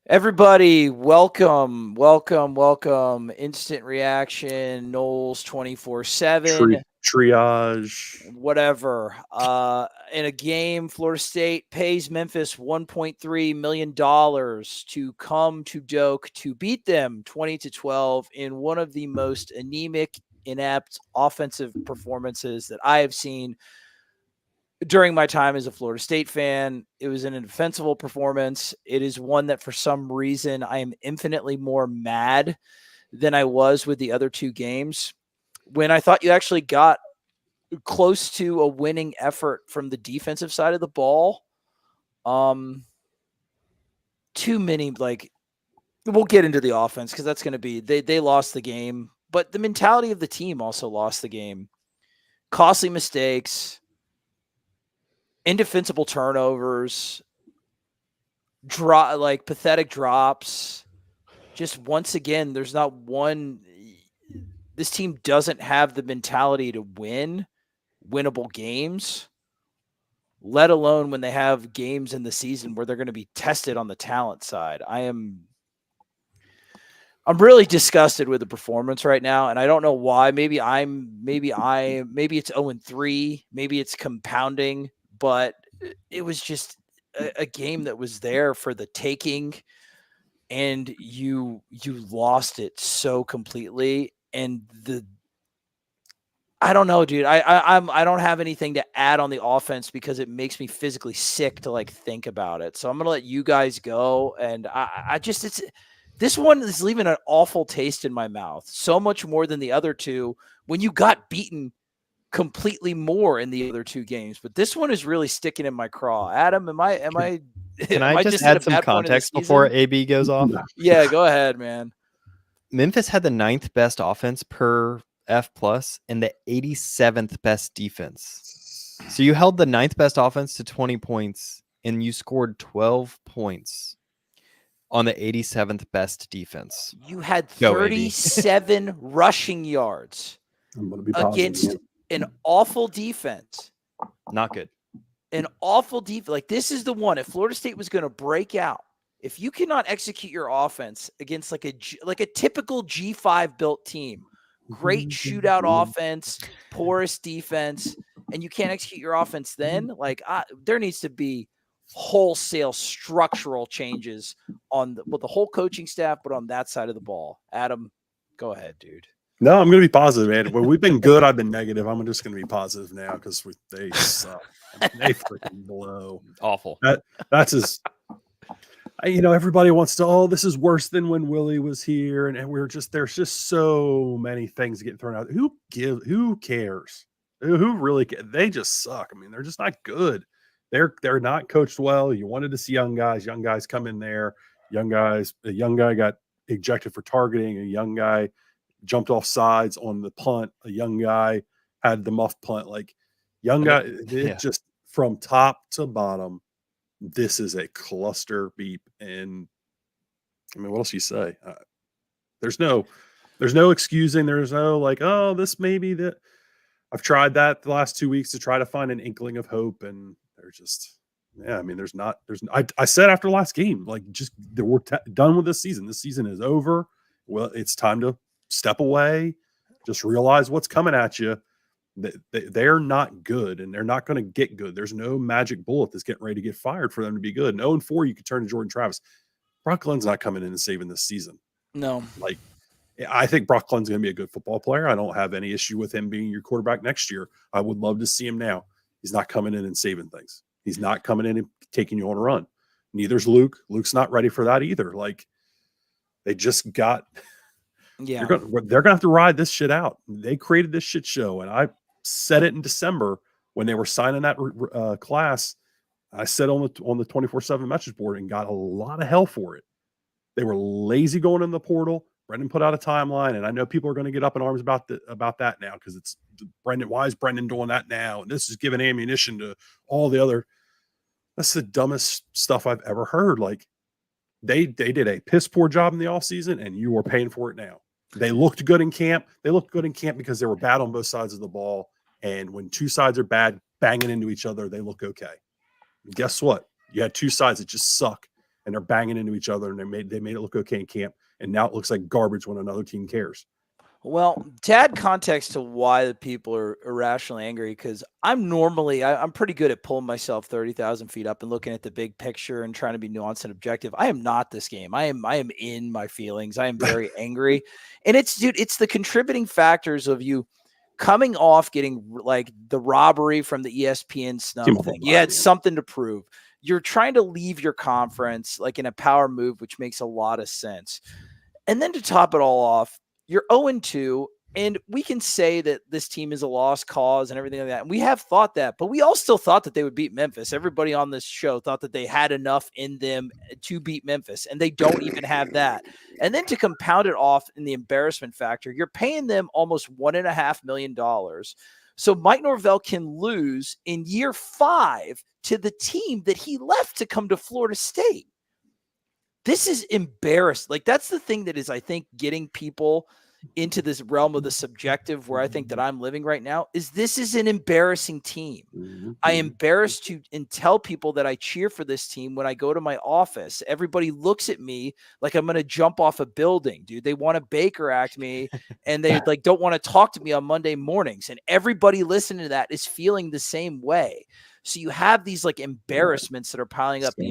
Everybody, welcome. Instant reaction, Noles 24/7, Triage. whatever. In a game, Florida State pays Memphis $1.3 million to come to Doak to beat them 20-12 in one of the most anemic, inept offensive performances that I have seen during my time as a Florida State fan. It was an indefensible performance. It is one that for some reason I am infinitely more mad than I was with the other two games, when I thought you actually got close to a winning effort from the defensive side of the ball. Too many, we'll get into the offense because that's going to be, they lost the game, but the mentality of the team also lost the game. Costly mistakes, indefensible turnovers, pathetic drops. Just once again, there's not one. This team doesn't have the mentality to win winnable games, let alone when they have games in the season where they're going to be tested on the talent side. I'm really disgusted with the performance right now, and I don't know why. Maybe it's 0-3, maybe it's compounding, but it was just a game that was there for the taking, and you lost it so completely. And I don't know, dude. I don't have anything to add on the offense because it makes me physically sick to think about it. So I'm gonna let you guys go, and this one is leaving an awful taste in my mouth, so much more than the other two when you got beaten completely more in the other two games. But this one is really sticking in my craw. Adam, am I Can I just add some context before AB goes off? Yeah, go ahead, man. Memphis had the 9th best offense per F+ and the 87th best defense. So you held the 9th best offense to 20 points and you scored 12 points on the 87th best defense. You had 37 rushing yards against an awful defense. Not good. An awful defense. This is the one. If Florida State was going to break out, if you cannot execute your offense against a typical G5 built team, great shootout offense, porous defense, and you can't execute your offense, then there needs to be wholesale structural changes on the whole coaching staff, but on that side of the ball. Adam, go ahead, dude. No, I'm going to be positive, man. When we've been good, I've been negative. I'm just going to be positive now because they suck. They freaking blow. Awful. That's as everybody wants to. This is worse than when Willie was here, and there's just so many things getting thrown out. Who cares? Who really? They just suck. I mean, they're just not good. They're not coached well. You wanted to see young guys come in there. A young guy got ejected for targeting. A young guy jumped off sides on the punt. A young guy had the muff punt. Just from top to bottom, this is a cluster beep. And I mean, what else do you say? There's no excusing. There's no this may be that. I've tried that the last 2 weeks to try to find an inkling of hope, and they're just, I mean, I said after the last game, we're done with this season. This season is over. Well, it's time to step away. Just realize what's coming at you. They're not good, and they're not going to get good. There's no magic bullet that's getting ready to get fired for them to be good. And 0-4, you could turn to Jordan Travis. Brock Glenn's not coming in and saving this season. No. I think Brock Glenn's going to be a good football player. I don't have any issue with him being your quarterback next year. I would love to see him now. He's not coming in and saving things. He's not coming in and taking you on a run. Neither's Luke. Luke's not ready for that either. They just got – they're going to have to ride this shit out. They created this shit show, and I said it in December when they were signing that class. I said on the 24/7 message board and got a lot of hell for it. They were lazy going in the portal. Brendan put out a timeline, and I know people are going to get up in arms about that now because it's Brendan. Why is Brendan doing that now? And this is giving ammunition to all the other. That's the dumbest stuff I've ever heard. They did a piss poor job in the offseason, and you are paying for it now. They looked good in camp. They looked good in camp because they were bad on both sides of the ball. And when two sides are bad, banging into each other, they look okay. And guess what? You had two sides that just suck, and they're banging into each other, and they made it look okay in camp, and now it looks like garbage when another team cares. Well, to add context to why the people are irrationally angry, because I'm pretty good at pulling myself 30,000 feet up and looking at the big picture and trying to be nuanced and objective. I am not this game. I am in my feelings. I am very angry. And it's the contributing factors of you coming off getting like the robbery from the ESPN snub thing. You had something to prove. You're trying to leave your conference like in a power move, which makes a lot of sense. And then to top it all off, you're 0-2, and we can say that this team is a lost cause and everything like that. And we have thought that, but we all still thought that they would beat Memphis. Everybody on this show thought that they had enough in them to beat Memphis, and they don't even have that. And then to compound it off in the embarrassment factor, you're paying them almost $1.5 million. So Mike Norvell can lose in year 5 to the team that he left to come to Florida State. This is embarrassing. Like, that's the thing that is, I think, getting people into this realm of the subjective where I think that I'm living right now is this is an embarrassing team. I embarrassed to and tell people that I cheer for this team when I go to my office. Everybody looks at me like I'm going to jump off a building, dude. They want to Baker Act me and they like don't want to talk to me on Monday mornings. And everybody listening to that is feeling the same way. So you have these like embarrassments that are piling up. The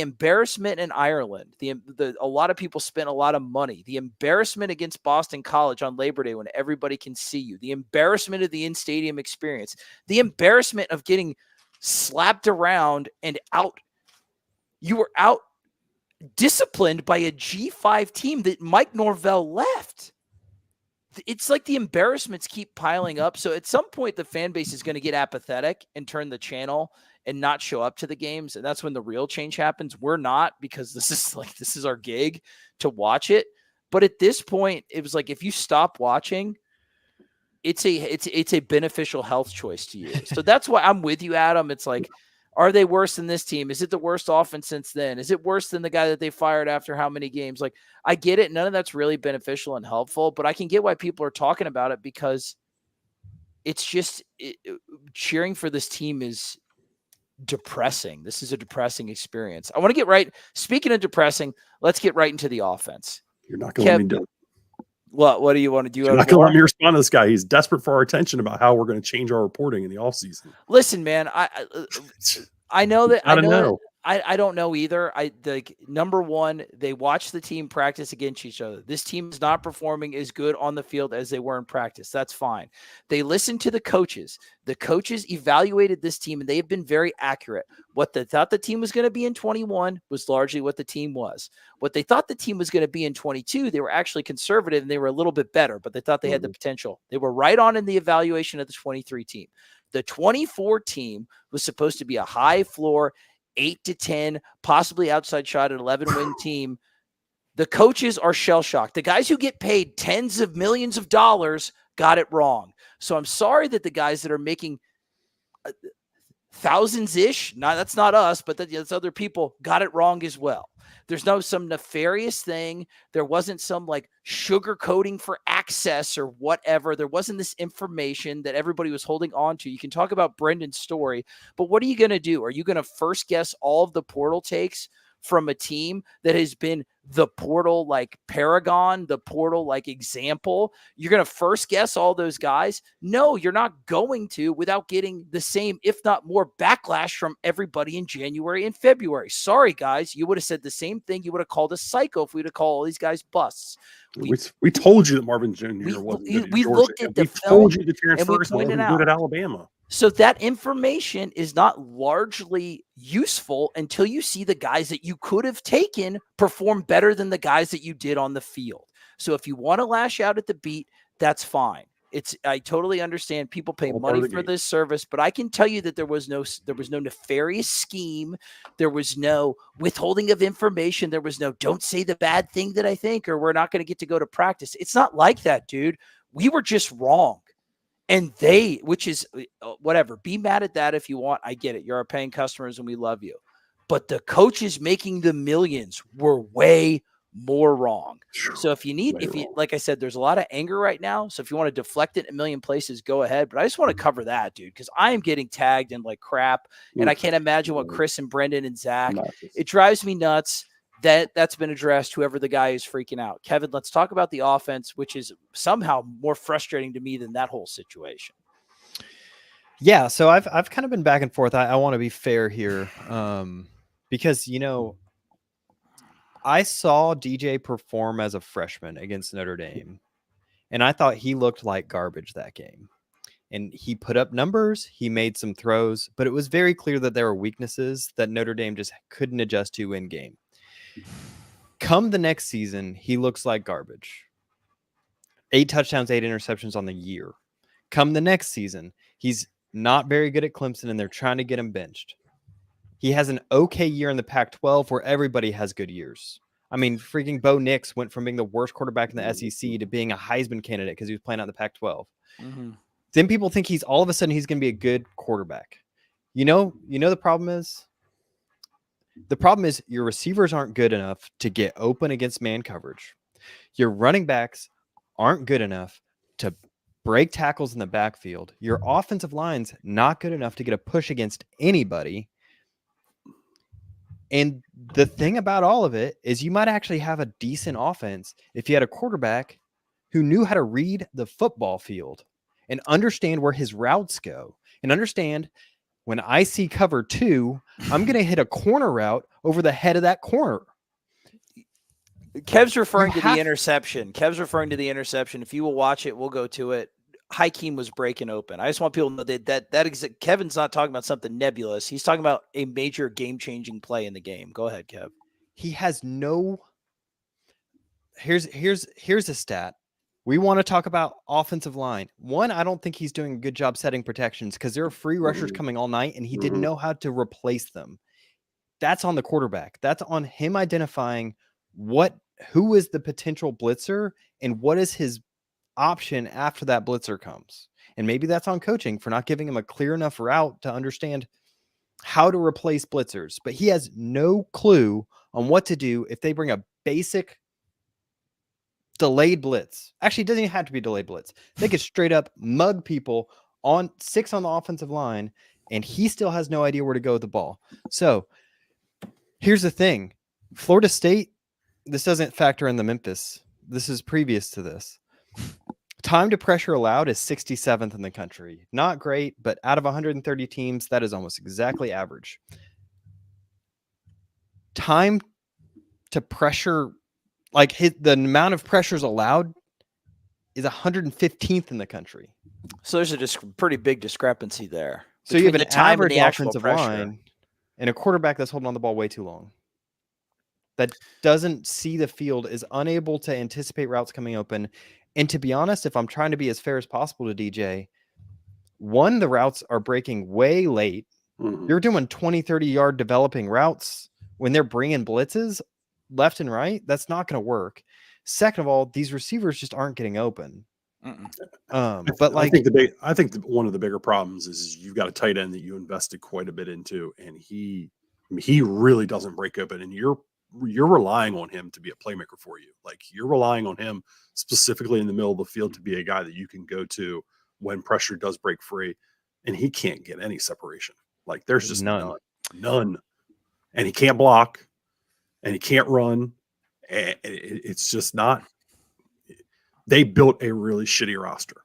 embarrassment in Ireland. A lot of people spent a lot of money. The embarrassment against Boston College on Labor Day when everybody can see you. The embarrassment of the in-stadium experience. The embarrassment of getting slapped around and out. You were out disciplined by a G5 team that Mike Norvell left. It's like the embarrassments keep piling up. So at some point, the fan base is going to get apathetic and turn the channel and not show up to the games. And that's when the real change happens. We're not, because this is our gig to watch it. But at this point, it was like, if you stop watching, it's a beneficial health choice to you. So that's why I'm with you, Adam. It's like, are they worse than this team? Is it the worst offense since then? Is it worse than the guy that they fired after how many games? Like, I get it. None of that's really beneficial and helpful, but I can get why people are talking about it, because it's just cheering for this team is depressing. This is a depressing experience. I want to get right. Speaking of depressing, let's get right into the offense. You're not going to let me do it. What do you want to do? You're not going to let me respond to this guy. He's desperate for our attention about how we're going to change our reporting in the offseason. Listen, man, I know that I don't know either. Number one, they watch the team practice against each other. This team is not performing as good on the field as they were in practice. That's fine. They listened to the coaches. The coaches evaluated this team, and they have been very accurate. What they thought the team was going to be in 21 was largely what the team was. What they thought the team was going to be in 22, they were actually conservative, and they were a little bit better, but they thought they had the potential. They were right on in the evaluation of the 23 team. The 24 team was supposed to be a high floor, 8-10, possibly outside shot at 11-win team. The coaches are shell-shocked. The guys who get paid tens of millions of dollars got it wrong. So I'm sorry that the guys that are making thousands-ish, that's not us, but that's other people, got it wrong as well. There's no some nefarious thing. There wasn't some like sugar coating for access or whatever. There wasn't this information that everybody was holding on to. You can talk about Brendan's story, but what are you going to do? Are you going to first guess all of the portal takes from a team that has been the portal like paragon, the portal like example? You're going to first guess all those guys? No, you're not going to, without getting the same, if not more, backlash from everybody in January and February. Sorry, guys. You would have said the same thing. You would have called us psycho if we would have called all these guys busts. We told you that Marvin Jr. wasn't good at Georgia. Looked at the film, told you that Terrence Ferguson wasn't good at Alabama. So that information is not largely useful until you see the guys that you could have taken perform better than the guys that you did on the field. So if you want to lash out at the beat, that's fine. I totally understand people pay money for this service, but I can tell you that there was no nefarious scheme. There was no withholding of information. There was no, don't say the bad thing that I think, or we're not going to get to go to practice. It's not like that, dude. We were just wrong. And which is whatever, be mad at that if you want. I get it. You're our paying customers and we love you. But the coaches making the millions were way more wrong. So if you need, Way wrong. like I said, there's a lot of anger right now. So if you want to deflect it in a million places, go ahead. But I just want to cover that, dude, because I am getting tagged in like crap. And I can't imagine what Chris and Brendan and Zach, it drives me nuts. That's been addressed, whoever the guy is freaking out. Kevin, let's talk about the offense, which is somehow more frustrating to me than that whole situation. Yeah, so I've kind of been back and forth. I want to be fair here, because I saw DJ perform as a freshman against Notre Dame, and I thought he looked like garbage that game. And he put up numbers, he made some throws, but it was very clear that there were weaknesses that Notre Dame just couldn't adjust to in game. Come the next season, he looks like garbage. 8 touchdowns, 8 interceptions on the year. Come the next season, he's not very good at Clemson, and they're trying to get him benched. He has an okay year in the Pac-12 where everybody has good years. I mean, freaking Bo Nix went from being the worst quarterback in the SEC to being a Heisman candidate because he was playing out in the Pac-12. Mm-hmm. Then people think he's all of a sudden he's going to be a good quarterback. You know the problem is? The problem is your receivers aren't good enough to get open against man coverage. Your running backs aren't good enough to break tackles in the backfield. Your offensive line's not good enough to get a push against anybody. And the thing about all of it is you might actually have a decent offense if you had a quarterback who knew how to read the football field and understand where his routes go and understand when I see cover 2, I'm going to hit a corner route over the head of that corner. Kev's referring to the interception. Kev's referring to the interception. If you will watch it, we'll go to it. Hakeem was breaking open. I just want people to know that Kevin's not talking about something nebulous. He's talking about a major game-changing play in the game. Go ahead, Kev. He has no. Here's a stat. We want to talk about offensive line. One, I don't think he's doing a good job setting protections because there are free rushers coming all night, and he didn't know how to replace them. That's on the quarterback. That's on him identifying who is the potential blitzer and what is his option after that blitzer comes. And maybe that's on coaching for not giving him a clear enough route to understand how to replace blitzers. But he has no clue on what to do if they bring a basic delayed blitz. Actually, it doesn't even have to be delayed blitz. They could straight up mug people on 6 on the offensive line, and he still has no idea where to go with the ball. So here's the thing. Florida State, this doesn't factor in the Memphis. This is previous to this. Time to pressure allowed is 67th in the country. Not great, but out of 130 teams, that is almost exactly average. Time to pressure, the amount of pressures allowed is 115th in the country. So there's a pretty big discrepancy there. So you have an average offensive line and a quarterback that's holding on the ball way too long. That doesn't see the field, is unable to anticipate routes coming open. And to be honest, if I'm trying to be as fair as possible to DJ, one, the routes are breaking way late. Mm-hmm. You're doing 20, 30-yard developing routes when they're bringing blitzes left and right. That's not going to work. Second of all, these receivers just aren't getting open. But I think one of the bigger problems is you've got a tight end that you invested quite a bit into, and he really doesn't break open, and you're relying on him to be a playmaker for you. Like, you're relying on him specifically in the middle of the field to be a guy that you can go to when pressure does break free, and he can't get any separation. Like, there's just none. And he can't block, and he can't run. And it's just not. They built a really shitty roster.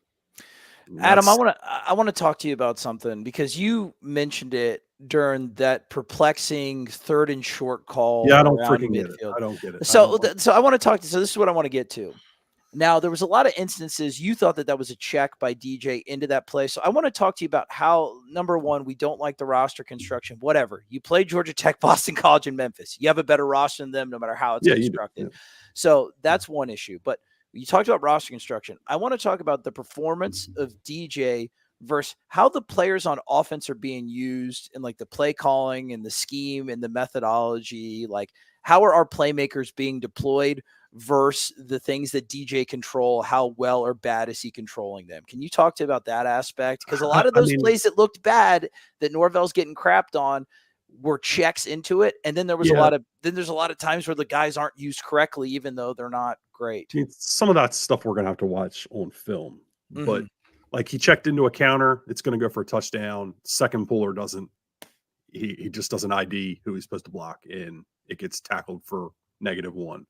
Adam, I want to talk to you about something, because you mentioned it during that perplexing 3rd and short call. Yeah, I don't freaking get it. I don't get it. So I want to talk to. So this is what I want to get to. Now, there was a lot of instances you thought that was a check by DJ into that play. So I want to talk to you about how, number one, we don't like the roster construction. Whatever. You play Georgia Tech, Boston College, and Memphis. You have a better roster than them, no matter how it's constructed. Yeah. So that's one issue. But you talked about roster construction. I want to talk about the performance of DJ versus how the players on offense are being used in like the play calling and the scheme and the methodology. Like, how are our playmakers being deployed versus the things that DJ control? How well or bad is he controlling them? Can you talk to about that aspect? Because a lot of those plays that looked bad that Norvell's getting crapped on were checks into it, and then there's a lot of times where the guys aren't used correctly, even though they're not great. I mean, some of that stuff we're gonna have to watch on film, but Mhm. like he checked into a counter, it's gonna go for a touchdown. Second puller doesn't. He just doesn't ID who he's supposed to block, and it gets tackled for -1.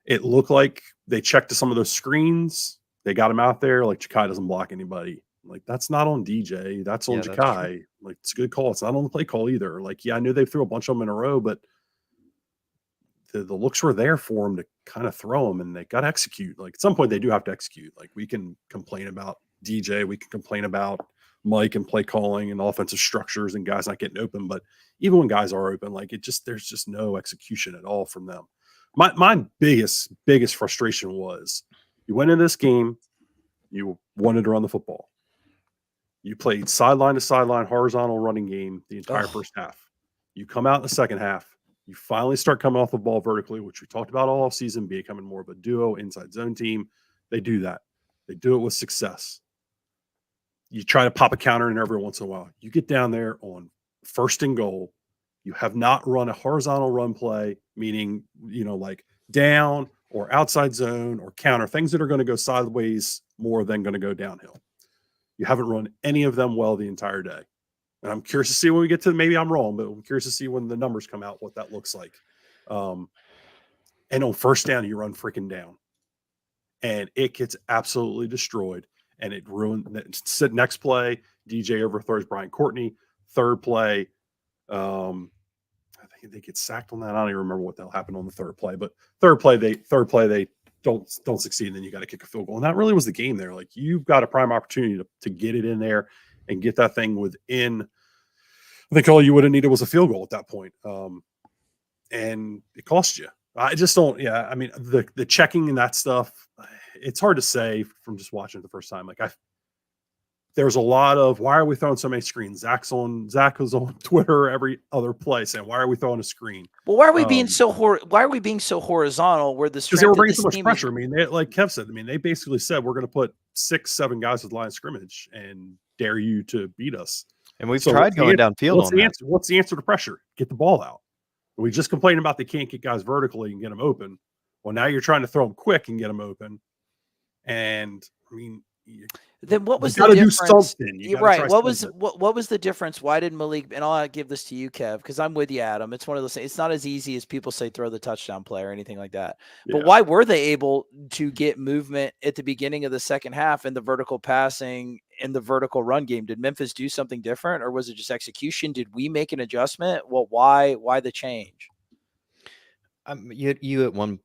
It looked like they checked to some of those screens. They got him out there. Like Ja'Kai doesn't block anybody. Like that's not on DJ. That's on Yeah, that's true. Ja'Kai. Like it's a good call. It's not on the play call either. Like I knew they threw a bunch of them in a row, but the looks were there for him to kind of throw them, and they got to execute. Like at some point, they do have to execute. Like we can complain about DJ, we can complain about Mike and play calling and offensive structures and guys not getting open, but even when guys are open, like there's just no execution at all from them. My biggest frustration was you went in this game, you wanted to run the football. You played sideline to sideline horizontal running game the entire first half. You come out in the second half. You finally start coming off the ball vertically, which we talked about all season, becoming more of a duo inside zone team. They do that. They do it with success. You try to pop a counter in every once in a while. You get down there on first and goal. You have not run a horizontal run play, meaning, like down or outside zone or counter, things that are going to go sideways more than going to go downhill. You haven't run any of them well the entire day. And I'm curious to see when we get to, maybe I'm wrong, but I'm curious to see when the numbers come out, what that looks like. And on first down, you run freaking down. And it gets absolutely destroyed. And it ruined. Next play, DJ overthrows Brian Courtney. Third play, I think they get sacked on that. I don't even remember what the hell happened on the third play. But third play they don't succeed, and then you got to kick a field goal. And that really was the game there. Like you've got a prime opportunity to get it in there and get that thing within. I think all you would have needed was a field goal at that point. And it cost you. I just don't. Yeah, I mean the checking and that stuff. It's hard to say from just watching it the first time. Like there's a lot of why are we throwing so many screens? Zach was on Twitter every other play saying why are we throwing a screen? Well, why are we being so horizontal? Where the because they were bringing so much pressure. I mean, like Kev said, they basically said we're going to put 6-7 guys with line of scrimmage and dare you to beat us. And we've tried going downfield. What's the answer to pressure? Get the ball out. We just complained about they can't get guys vertically and get them open. Well, now you're trying to throw them quick and get them open. And I mean, then what was the difference? You're right. What was the difference? Why did Malik? And I'll give this to you, Kev, because I'm with you, Adam. It's one of those things. It's not as easy as people say throw the touchdown play or anything like that. Yeah. But why were they able to get movement at the beginning of the second half in the vertical passing and the vertical run game? Did Memphis do something different, or was it just execution? Did we make an adjustment? Well, why the change? You at one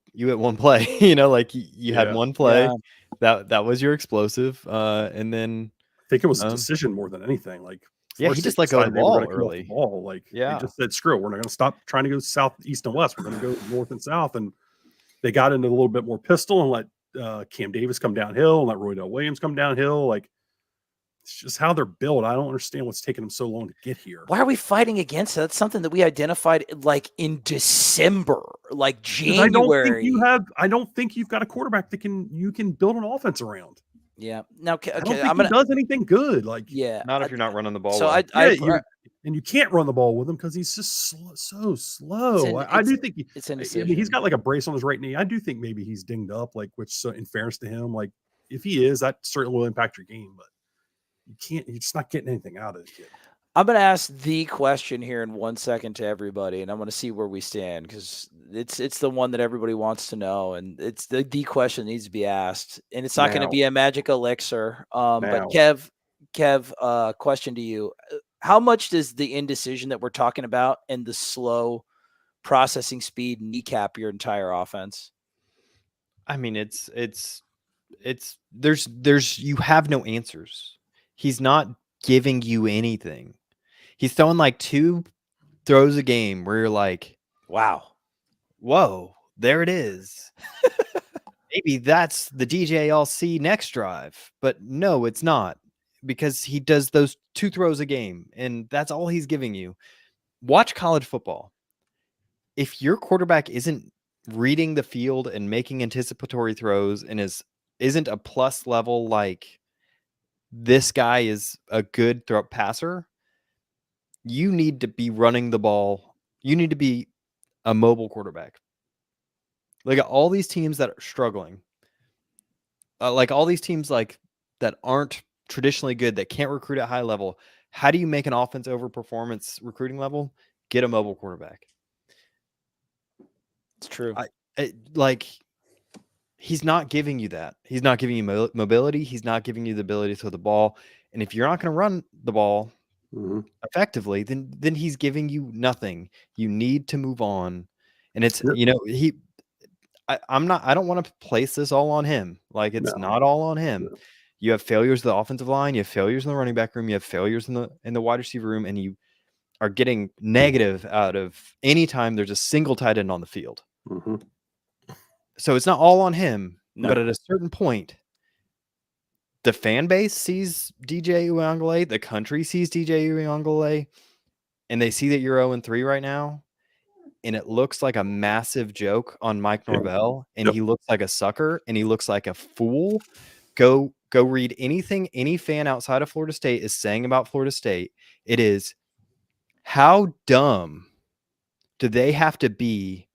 play, you had one play. Yeah. That was your explosive, and then I think it was a decision more than anything. Like, he just let go of the ball early. They just said, "Screw it, we're not going to stop trying to go south, east, and west. We're going to go north and south." And they got into a little bit more pistol and let Cam Davis come downhill and let Roydell Williams come downhill. Like, it's just how they're built. I don't understand what's taking them so long to get here. Why are we fighting against it? That's something that we identified like in December, like January. I don't think you've got a quarterback that you can build an offense around. Yeah. Now, okay, I don't think he does anything good. Like, not if you're not running the ball. So and you can't run the ball with him because he's just so slow. I do think he's got like a brace on his right knee. I do think maybe he's dinged up, which in fairness to him, like if he is, that certainly will impact your game, but. You're just not getting anything out of it, kid. I'm going to ask the question here in 1 second to everybody, and I'm going to see where we stand because it's the one that everybody wants to know, and it's the question that needs to be asked, and it's not going to be a magic elixir. But Kev, question to you: how much does the indecision that we're talking about and the slow processing speed kneecap your entire offense? I mean, there's you have no answers. He's not giving you anything. He's throwing like 2 throws a game where you're like, wow, whoa, there it is. Maybe that's the DJ I'll see next drive. But no, it's not, because he does those 2 throws a game, and that's all he's giving you. Watch college football. If your quarterback isn't reading the field and making anticipatory throws and isn't a plus level, like, this guy is a good passer, you need to be running the ball. You need to be a mobile quarterback. Like all these teams that are struggling, like all these teams like that aren't traditionally good, that can't recruit at high level. How do you make an offense over performance recruiting level? Get a mobile quarterback. It's true. Like he's not giving you that. He's not giving you mobility. He's not giving you the ability to throw the ball. And if you're not going to run the ball effectively, then he's giving you nothing. You need to move on. And it's, you know, I don't want to place this all on him. Like it's not all on him. No. You have failures in the offensive line, you have failures in the running back room, you have failures in the wide receiver room, and you are getting negative out of any time there's a single tight end on the field. So it's not all on him, but at a certain point, the fan base sees DJ Uiagalelei, the country sees DJ Uiagalelei, and they see that you're 0-3 right now, and it looks like a massive joke on Mike Norvell, and he looks like a sucker, and he looks like a fool. Go read anything any fan outside of Florida State is saying about Florida State. It is, how dumb do they have to be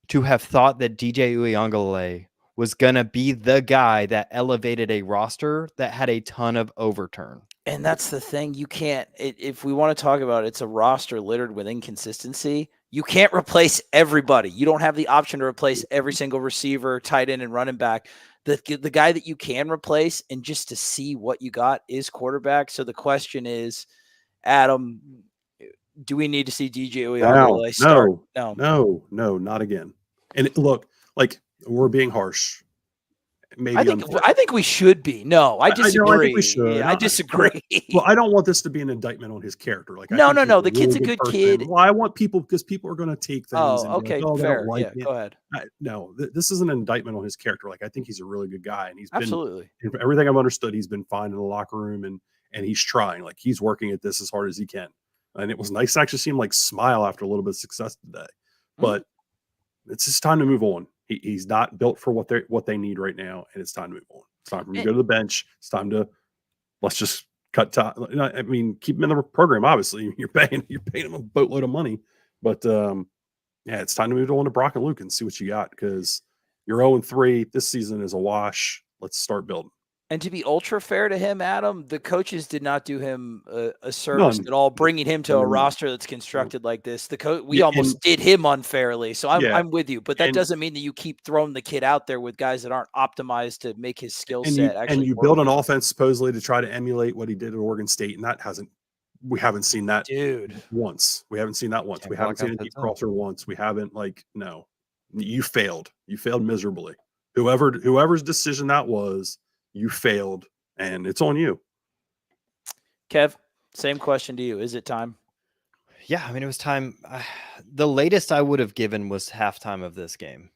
to have thought that DJ Uiagalelei was going to be the guy that elevated a roster that had a ton of overturn? And that's the thing. You can't, if we want to talk about it's a roster littered with inconsistency, you can't replace everybody. You don't have the option to replace every single receiver, tight end, and running back. The guy that you can replace, and just to see what you got, is quarterback. So the question is, Adam, do we need to see DJ Uiagalelei start? No, not again. And look, like, we're being harsh. Maybe I think we should be. No, I disagree. I think we should. I disagree. Well, I don't want this to be an indictment on his character. Like, no. The kid's a good kid. Well, I want people, because people are going to take things. Okay, fair. Like go ahead. No, this is an indictment on his character. Like, I think he's a really good guy, and he's absolutely, been, everything I've understood, he's been fine in the locker room, and he's trying. Like, he's working at this as hard as he can. And it was nice to actually see him like smile after a little bit of success today. But it's just time to move on. He's not built for what they need right now, and it's time to move on. It's time for him to go to the bench. It's time to let's just cut time. I mean, keep him in the program. Obviously, you're paying him a boatload of money, but it's time to move on to Brock and Luke and see what you got, because you're 0-3. This season is a wash. Let's start building. And to be ultra fair to him, Adam, the coaches did not do him a service at all, bringing him to a roster that's constructed like this. We almost did him unfairly. So I'm with you, but that doesn't mean that you keep throwing the kid out there with guys that aren't optimized to make his skill set actually. And you build an offense supposedly to try to emulate what he did at Oregon State, and we haven't seen that, once. We haven't seen that once. We haven't seen a deep crosser once. We haven't, no. You failed. You failed miserably. Whoever's decision that was, you failed, and it's on you. Kev, same question to you. Is it time? Yeah, I mean, it was time. The latest I would have given was halftime of this game.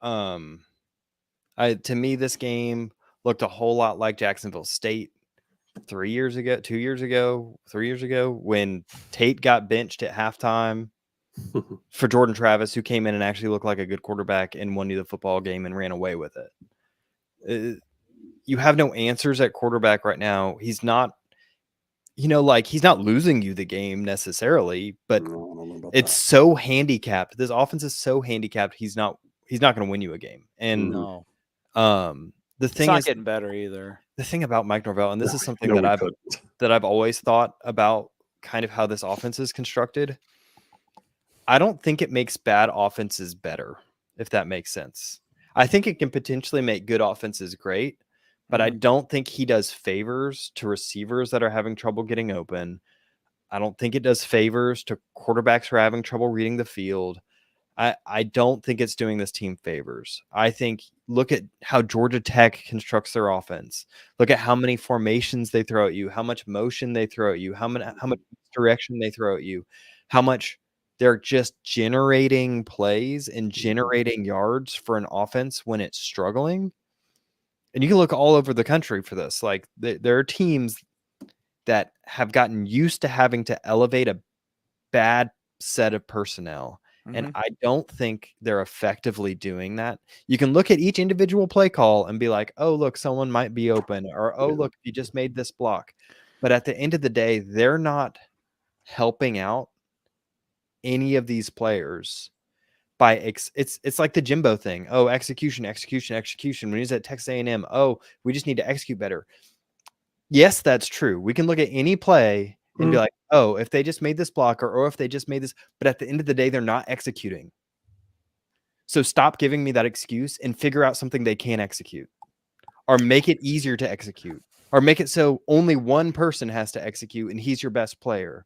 To me, this game looked a whole lot like Jacksonville State 2 years ago, when Tate got benched at halftime for Jordan Travis, who came in and actually looked like a good quarterback and won you the football game and ran away with it. You have no answers at quarterback right now. He's not, he's not losing you the game necessarily, but it's so handicapped. This offense is so handicapped. He's not going to win you a game. And the thing is getting better either. The thing about Mike Norvell, and this is something that I've always thought about, kind of how this offense is constructed. I don't think it makes bad offenses better, if that makes sense. I think it can potentially make good offenses great, but I don't think he does favors to receivers that are having trouble getting open. I don't think it does favors to quarterbacks who are having trouble reading the field. I don't think it's doing this team favors. I think, look at how Georgia Tech constructs their offense. Look at how many formations they throw at you, how much motion they throw at you, how much direction they throw at you, how much they're just generating plays and generating yards for an offense when it's struggling. And you can look all over the country for this. Like, there are teams that have gotten used to having to elevate a bad set of personnel. And I don't think they're effectively doing that. You can look at each individual play call and be like, oh, look, someone might be open, or, oh, look, you just made this block. But at the end of the day, they're not helping out any of these players by it's like the Jimbo thing. Oh, execution. When he's at Texas A&M, oh, we just need to execute better. Yes, that's true. We can look at any play and be like, oh, if they just made this blocker or if they just made this, but at the end of the day, they're not executing. So stop giving me that excuse and figure out something they can execute, or make it easier to execute, or make it so only one person has to execute and he's your best player.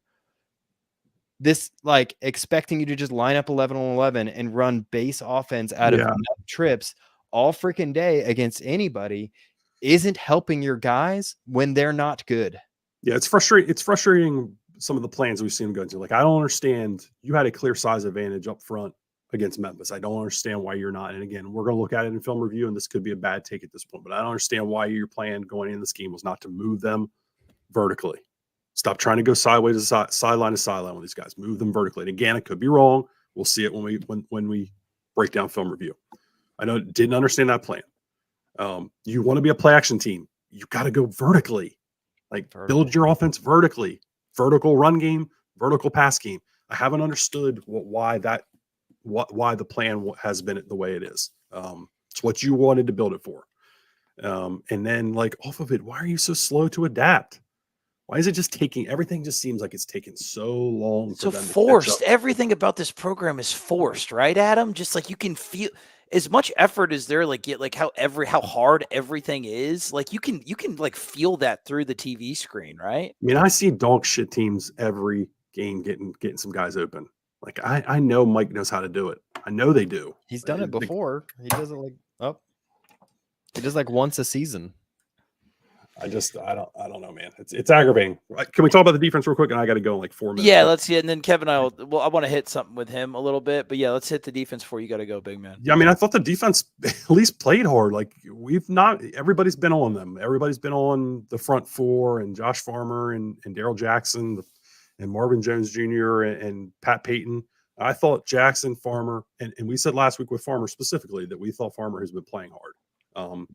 This, like, expecting you to just line up 11 on 11 and run base offense out of trips all freaking day against anybody isn't helping your guys when they're not good. Yeah, it's frustrating. It's frustrating, some of the plans we've seen them go into. Like, I don't understand. You had a clear size advantage up front against Memphis. I don't understand why you're not. And again, we're going to look at it in film review, and this could be a bad take at this point. But I don't understand why your plan going in the scheme was not to move them vertically. Stop trying to go sideways to sideline to sideline with these guys. Move them vertically. And again, it could be wrong. We'll see it when we break down film review. I know didn't understand that plan. You want to be a play action team. You got to go vertically. Like, build your offense vertically. Vertical run game, vertical pass game. I haven't understood why the plan has been the way it is. It's what you wanted to build it for. And then, like, off of it, why are you so slow to adapt? Why is it just taking, everything just seems like it's taken so long. So forced. Everything about this program is forced, right, Adam? Just like you can feel as much effort as there, like, get like how hard everything is. Like you can like feel that through the TV screen, right? I mean, I see dog shit teams every game getting some guys open. Like, I know Mike knows how to do it. I know they do. He's done it before. He does it he does like once a season. I don't know, man. It's aggravating. Can we talk about the defense real quick? And I got to go in like 4 minutes. Yeah, let's see it. And then Kevin, I want to hit something with him a little bit, but yeah, let's hit the defense before you got to go, big man. Yeah, I mean, I thought the defense at least played hard. Like, everybody's been on them. Everybody's been on the front four, and Josh Farmer and Daryl Jackson and Marvin Jones Jr. and Pat Payton. I thought Jackson, Farmer, and we said last week with Farmer specifically that we thought Farmer has been playing hard.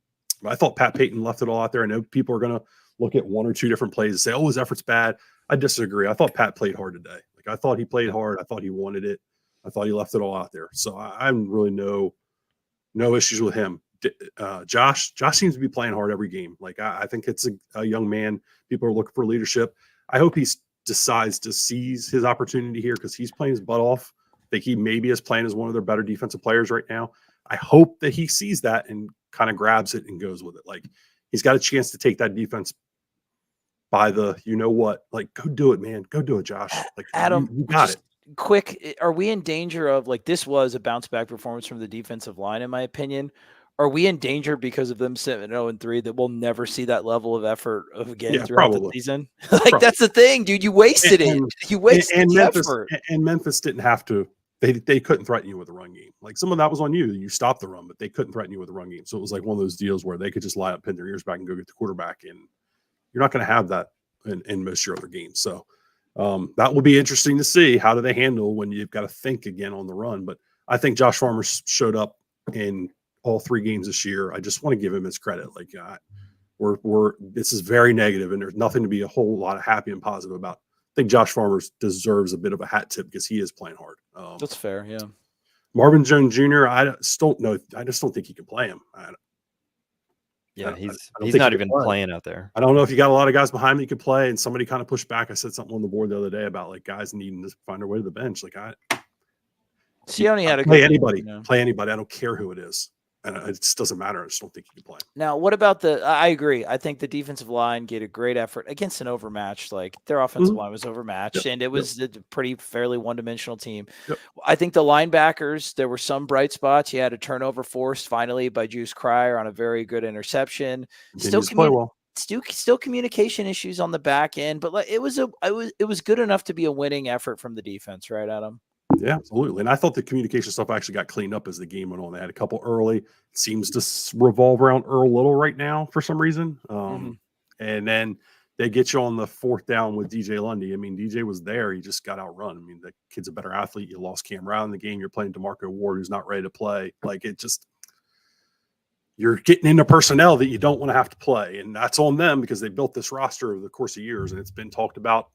I thought Pat Payton left it all out there. I know people are going to look at one or two different plays and say, oh, his effort's bad. I disagree. I thought Pat played hard today. Like, I thought he played hard. I thought he wanted it. I thought he left it all out there. So I'm really no issues with him. Josh seems to be playing hard every game. Like, I think it's a young man. People are looking for leadership. I hope he decides to seize his opportunity here, because he's playing his butt off. I think he maybe is playing as one of their better defensive players right now. I hope that he sees that and kind of grabs it and goes with it. Like, he's got a chance to take that defense by the, like, go do it, man. Go do it, Josh. Like, Adam, you got it. Quick, are we in danger of, like, this was a bounce back performance from the defensive line, in my opinion? Are we in danger because of them 7-0-3 that we'll never see that level of effort again throughout the season? Like, that's the thing, dude. You wasted it. You wasted the effort. And Memphis didn't have to. They couldn't threaten you with a run game. Like, some of that was on you. You stopped the run, but they couldn't threaten you with a run game. So it was like one of those deals where they could just line up, pin their ears back, and go get the quarterback. And you're not going to have that in most of your other games. So that will be interesting to see. How do they handle when you've got to think again on the run? But I think Josh Farmer showed up in all 3 games this year. I just want to give him his credit. Like, this is very negative, and there's nothing to be a whole lot of happy and positive about. I think Josh Farmer deserves a bit of a hat tip because he is playing hard. That's fair, yeah. Marvin Jones Jr., I just don't know. I just don't think he can play him. He's not even playing out there. I don't know if you got a lot of guys behind me you could play, and somebody kind of pushed back. I said something on the board the other day about, like, guys needing to find their way to the bench. Like, Sione had a play anybody. Play anybody. I don't care who it is. And it just doesn't matter. I just don't think he can play. Now, what about I agree. I think the defensive line gave a great effort against an overmatched. Like, their offensive line was overmatched, and it was a pretty fairly one-dimensional team. I think the linebackers, there were some bright spots. You had a turnover forced finally by Juice Cryer on a very good interception. Still communication issues on the back end, but like, it was good enough to be a winning effort from the defense, right, Adam? Yeah, absolutely. And I thought the communication stuff actually got cleaned up as the game went on. They had a couple early. It seems to revolve around Earl Little right now for some reason. And then they get you on the 4th down with DJ Lundy. I mean, DJ was there. He just got outrun. I mean, the kid's a better athlete. You lost Cam Brown in the game. You're playing DeMarco Ward, who's not ready to play. Like, you're getting into personnel that you don't want to have to play. And that's on them because they built this roster over the course of years. And it's been talked about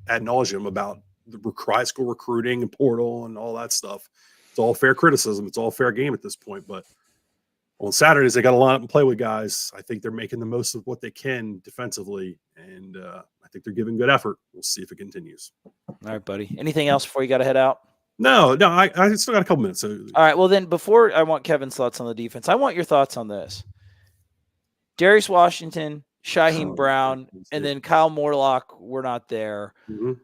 ad nauseum about the high school recruiting and portal and all that stuff. It's all fair criticism. It's all fair game at this point. But on Saturdays, they got to line up and play with guys. I think they're making the most of what they can defensively, and I think they're giving good effort. We'll see if it continues. All right, buddy. Anything else before you got to head out? No, I still got a couple minutes. So. All right, well then, before I want Kevin's thoughts on the defense, I want your thoughts on this. Darius Washington, Shaheem Brown, and then Kyle Morlock were not there. Mm-hmm.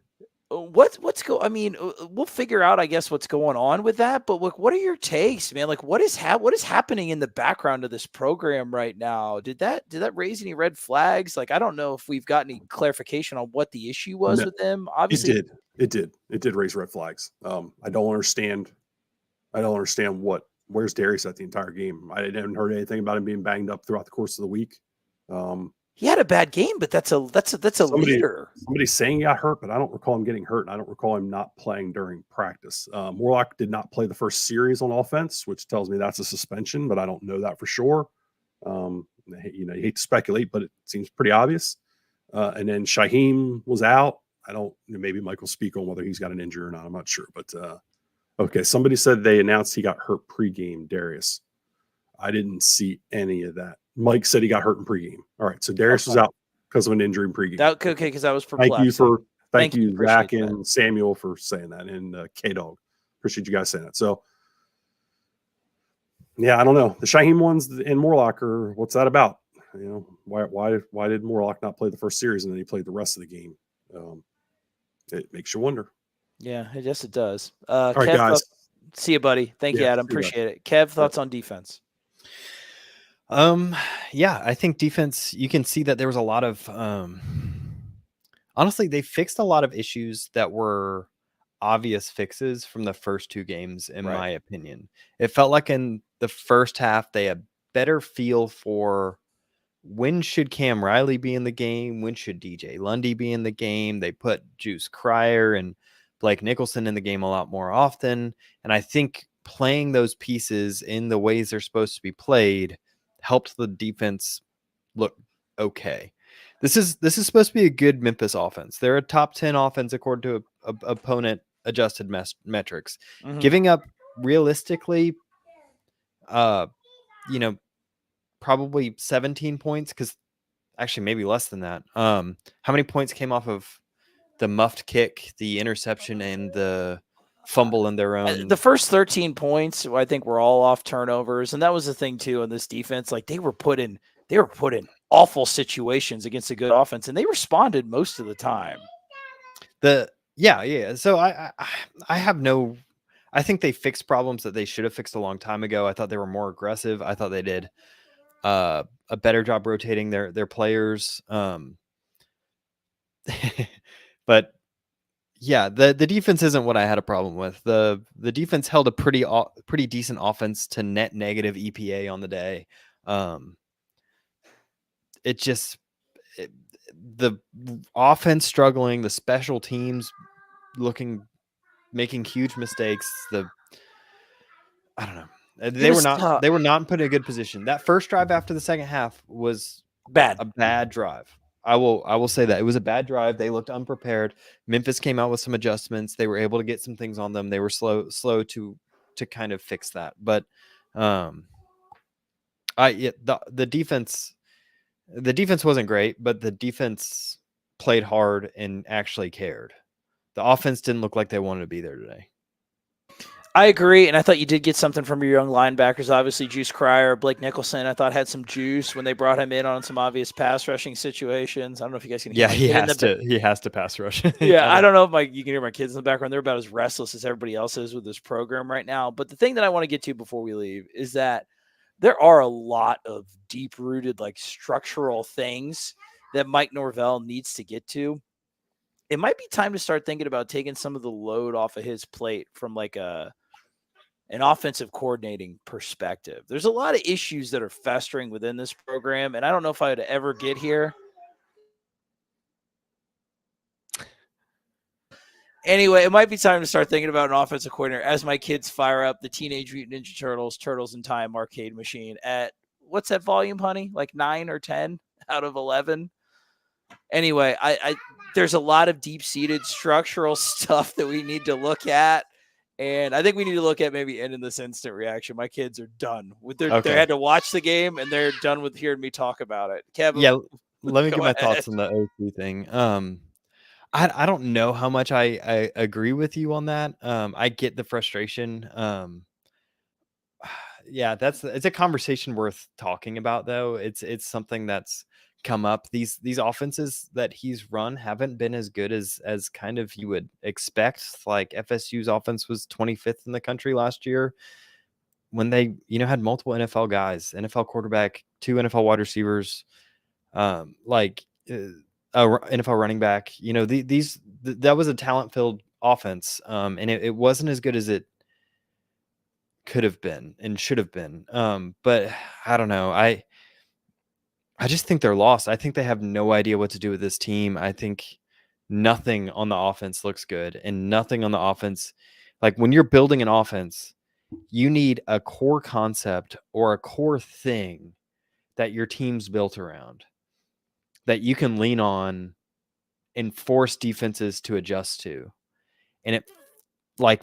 I mean, we'll figure out, I guess, what's going on with that. But look, what are your takes, man? Like, what is happening in the background of this program right now? Did that raise any red flags? Like, I don't know if we've got any clarification on what the issue was with them. Obviously, it did raise red flags. I don't understand where's Darius at the entire game. I didn't heard anything about him being banged up throughout the course of the week. He had a bad game, but that's a leader. Somebody's saying he got hurt, but I don't recall him getting hurt, and I don't recall him not playing during practice. Morlock did not play the first series on offense, which tells me that's a suspension, but I don't know that for sure. You hate to speculate, but it seems pretty obvious. And then Shaheem was out. Maybe Mike will speak on whether he's got an injury or not. I'm not sure, but okay. Somebody said they announced he got hurt pregame, Darius. I didn't see any of that. Mike said he got hurt in pregame. All right, so Darius was out because of an injury in pregame. Okay, because that was perplexing. Thank you, Zach and Samuel, for saying that, and K-Dog. Appreciate you guys saying that. So, yeah, I don't know. The Shaheem ones in Morlock what's that about? Why did Morlock not play the first series and then he played the rest of the game? It makes you wonder. Yeah, I guess it does. All right, Kev, guys. See you, buddy. Thank you, Adam. Appreciate it. Kev, thoughts on defense? Yeah, I think defense, you can see that there was a lot of, honestly, they fixed a lot of issues that were obvious fixes from the first two games, in my opinion. It felt like in the first half, they had better feel for when should Cam Riley be in the game? When should DJ Lundy be in the game? They put Juice Cryer and Blake Nicholson in the game a lot more often. And I think playing those pieces in the ways they're supposed to be played helped the defense look okay. This is supposed to be a good Memphis offense. They're a top 10 offense according to opponent adjusted metrics. Mm-hmm. Giving up realistically, probably 17 points, because actually maybe less than that. How many points came off of the muffed kick, the interception, and the fumble in their own? The first 13 points, I think, were all off turnovers, and that was the thing too on this defense. Like they were put in awful situations against a good offense, and they responded most of the time. So I think they fixed problems that they should have fixed a long time ago. I thought they were more aggressive. I thought they did a better job rotating their players. But yeah, the defense isn't what I had a problem with. The defense held a pretty decent offense to net negative EPA on the day. The offense struggling, the special teams making huge mistakes. I don't know. They were not put in a good position. That first drive after the second half was a bad drive. I will say that it was a bad drive. They looked unprepared. Memphis came out with some adjustments. They were able to get some things on them. They were slow to kind of fix that. But the defense wasn't great, but the defense played hard and actually cared. The offense didn't look like they wanted to be there today. I agree, and I thought you did get something from your young linebackers. Obviously, Juice Cryer, Blake Nicholson, I thought had some juice when they brought him in on some obvious pass rushing situations. I don't know if you guys can hear. Yeah, he has to pass rush. Yeah, I don't know if you can hear my kids in the background. They're about as restless as everybody else is with this program right now. But the thing that I want to get to before we leave is that there are a lot of deep-rooted, like structural things that Mike Norvell needs to get to. It might be time to start thinking about taking some of the load off of his plate from like an offensive coordinating perspective. There's a lot of issues that are festering within this program, and I don't know if I would ever get here. Anyway, it might be time to start thinking about an offensive coordinator as my kids fire up the Teenage Mutant Ninja Turtles, Turtles in Time arcade machine at, what's that volume, honey? Like 9 or 10 out of 11? Anyway, I there's a lot of deep-seated structural stuff that we need to look at. And I think we need to look at maybe ending this instant reaction. My kids are done with their. They Okay. had to watch the game, and they're done with hearing me talk about it. Kevin, Yeah, let me go get my ahead. thoughts on the OC thing. I don't know how much I agree with you on that. I get the frustration. Yeah, it's a conversation worth talking about, though. It's something that's come up. These offenses that he's run haven't been as good as kind of you would expect. Like FSU's offense was 25th in the country last year when they, had multiple NFL guys, NFL quarterback, 2 NFL wide receivers, NFL running back. That was a talent-filled offense, and it wasn't as good as it could have been and should have been. But I don't know. I just think they're lost. I think they have no idea what to do with this team. I think nothing on the offense looks good, and nothing on the offense. Like when you're building an offense, you need a core concept or a core thing that your team's built around that you can lean on and force defenses to adjust to. And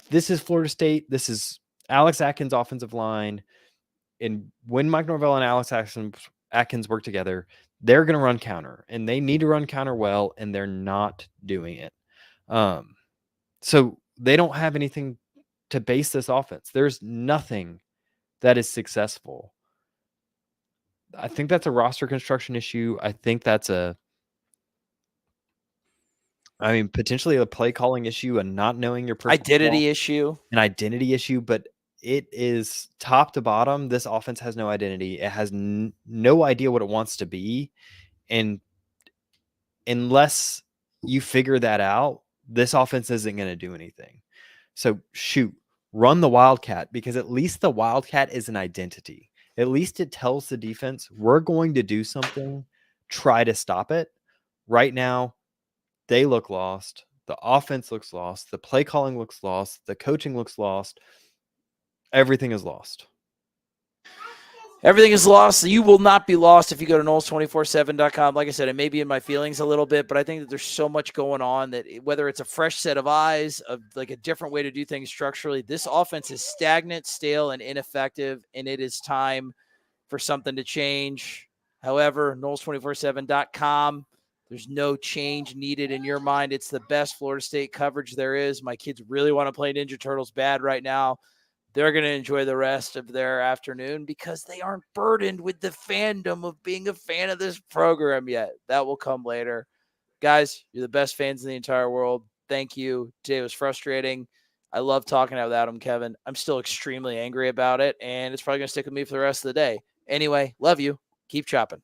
this is Florida State. This is Alex Atkins' offensive line. And when Mike Norvell and Alex Atkins work together, they're going to run counter, and they need to run counter well, and they're not doing it. So they don't have anything to base this offense. There's nothing that is successful. I think that's a roster construction issue. I think that's potentially a play calling issue and not knowing your Identity issue. An identity issue, but it is top to bottom. This offense has no identity. It has no idea what it wants to be. And unless you figure that out, this offense isn't going to do anything. So run the Wildcat, because at least the Wildcat is an identity. At least it tells the defense, we're going to do something, try to stop it. Right now, they look lost. The offense looks lost. The play calling looks lost. The coaching looks lost. Everything is lost. Everything is lost. You will not be lost if you go to Noles247.com. Like I said, it may be in my feelings a little bit, but I think that there's so much going on that whether it's a fresh set of eyes, of like a different way to do things structurally, this offense is stagnant, stale, and ineffective, and it is time for something to change. However, Noles247.com, there's no change needed in your mind. It's the best Florida State coverage there is. My kids really want to play Ninja Turtles bad right now. They're going to enjoy the rest of their afternoon because they aren't burdened with the fandom of being a fan of this program yet. That will come later. Guys, you're the best fans in the entire world. Thank you. Today was frustrating. I love talking without him, Kevin. I'm still extremely angry about it, and it's probably going to stick with me for the rest of the day. Anyway, love you. Keep chopping.